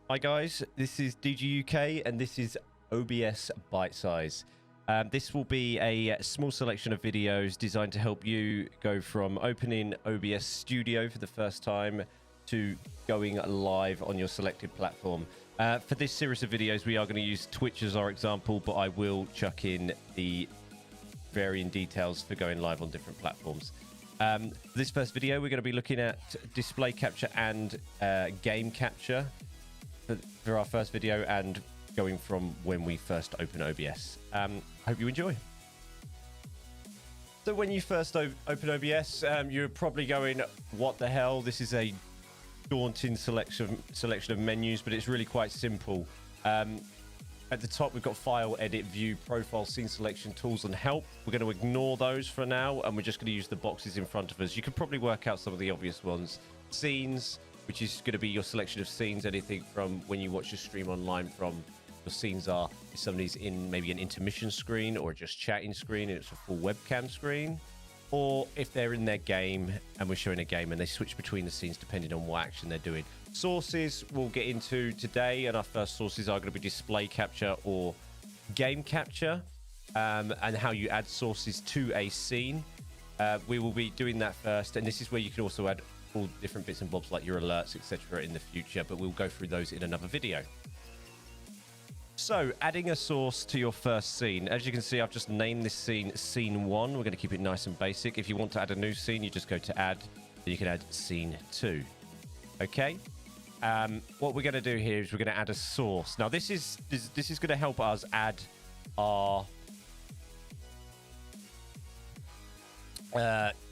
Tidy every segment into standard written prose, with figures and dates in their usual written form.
Hi guys, this is DG UK and this is OBS Bitesize. This will be a small selection of videos designed to help you go from opening OBS Studio for the first time to going live on your selected platform. For this series of videos, we are going to use Twitch as our example, but I will chuck in the varying details for going live on different platforms. This first video, we're going to be looking at display capture and game capture for our first video and going from when we first open OBS. Hope you enjoy. So when you first open OBS, you're probably going, what the hell? This is a daunting selection of menus, but it's really quite simple. At the top, we've got File, Edit, View, Profile, Scene Selection, Tools, and Help. We're going to ignore those for now, and we're just going to use the boxes in front of us. You can probably work out some of the obvious ones. Scenes, which is going to be your selection of scenes, anything from when you watch your stream online from your scenes are, if somebody's in maybe an intermission screen or just chatting screen and it's a full webcam screen, or if they're in their game and we're showing a game and they switch between the scenes depending on what action they're doing. Sources we'll get into today, and our first sources are going to be display capture or game capture, and how you add sources to a scene. We will be doing that first, and this is where you can also add all different bits and bobs like your alerts, etc. in the future, but we'll go through those in another video. So, adding a source to your first scene. As you can see, I've just named this scene Scene 1. We're going to keep it nice and basic. If you want to add a new scene, you just go to Add, then you can add Scene 2. Okay? What we're going to do here is we're going to add a source. Now, this is going to help us add our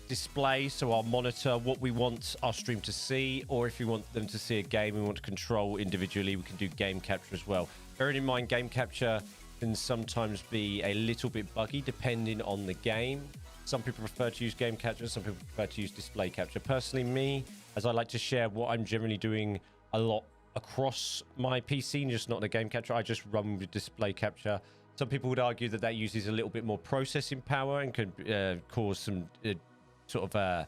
display, so our monitor, what we want our stream to see, or if you want them to see a game we want to control individually, we can do game capture as well. Bearing in mind, game capture can sometimes be a little bit buggy depending on the game. Some people prefer to use game capture, some people prefer to use display capture. Personally, me, as I like to share what I'm generally doing a lot across my PC, just not in a game capture, I just run with display capture. Some people would argue that that uses a little bit more processing power and could cause some sort of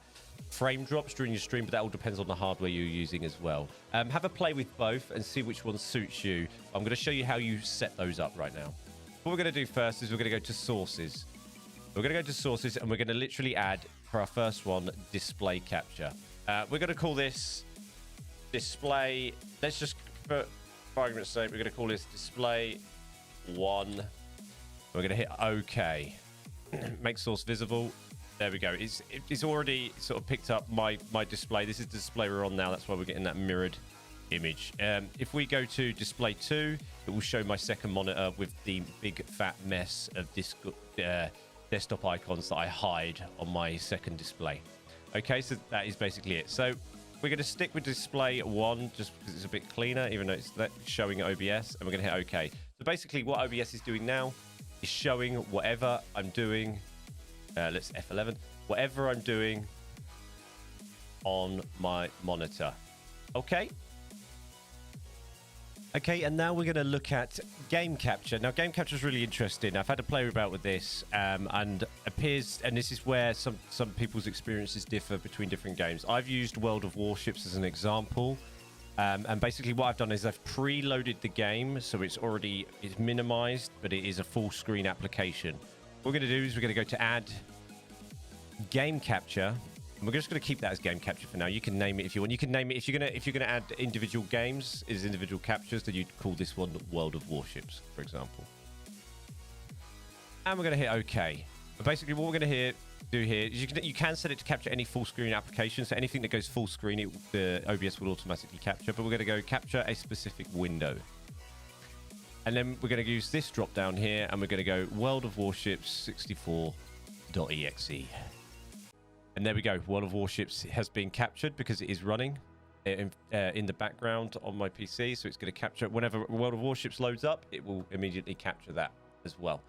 frame drops during your stream, but that all depends on the hardware you're using as well. Have a play with both and see which one suits you. I'm going to show you how you set those up right now. What we're going to do first is we're going to go to Sources. We're going to go to Sources and we're going to literally add, for our first one, Display Capture. We're going to call this Display. Let's just, for argument's sake, we're going to call this Display 1. We're going to hit OK. Make source visible. There we go. It's already sort of picked up my display. This is the display we're on now. That's why we're getting that mirrored image. If we go to display 2, it will show my second monitor with the big fat mess of desktop icons that I hide on my second display. Okay, so that is basically it. So we're going to stick with display 1 just because it's a bit cleaner, even though it's showing OBS, and we're going to hit OK. So basically what OBS is doing now is showing whatever I'm doing. Let's F11. Whatever I'm doing on my monitor. Okay. Okay, and now we're going to look at game capture. Now, game capture is really interesting. I've had to play about with this, and this is where some people's experiences differ between different games. I've used World of Warships as an example, and basically what I've done is I've preloaded the game, so it's minimized, but it is a full screen application. What we're going to do is we're going to go to Add Game Capture, and we're just going to keep that as Game Capture for now. You can name it if you want. You can name it if you're going to add individual games as individual captures, then you'd call this one World of Warships, for example. And we're going to hit OK. But basically, what we're going to do here is you can set it to capture any full screen application. So anything that goes full screen, the OBS will automatically capture. But we're going to go capture a specific window. And then we're going to use this drop down here, and we're going to go World of Warships 64.exe. And there we go. World of Warships has been captured because it is running in the background on my PC. So it's going to capture whenever World of Warships loads up, it will immediately capture that as well.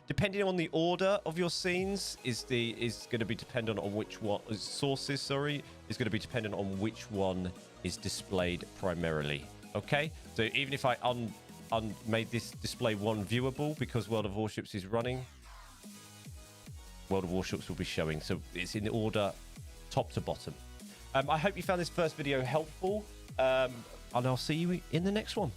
Depending on the order of your scenes is going to be dependent on which one sources. Sorry, is going to be dependent on which one is displayed primarily. Okay, so even if I made this display 1 viewable because World of Warships is running, World of Warships will be showing. So it's in order top to bottom. I hope you found this first video helpful. and I'll see you in the next one.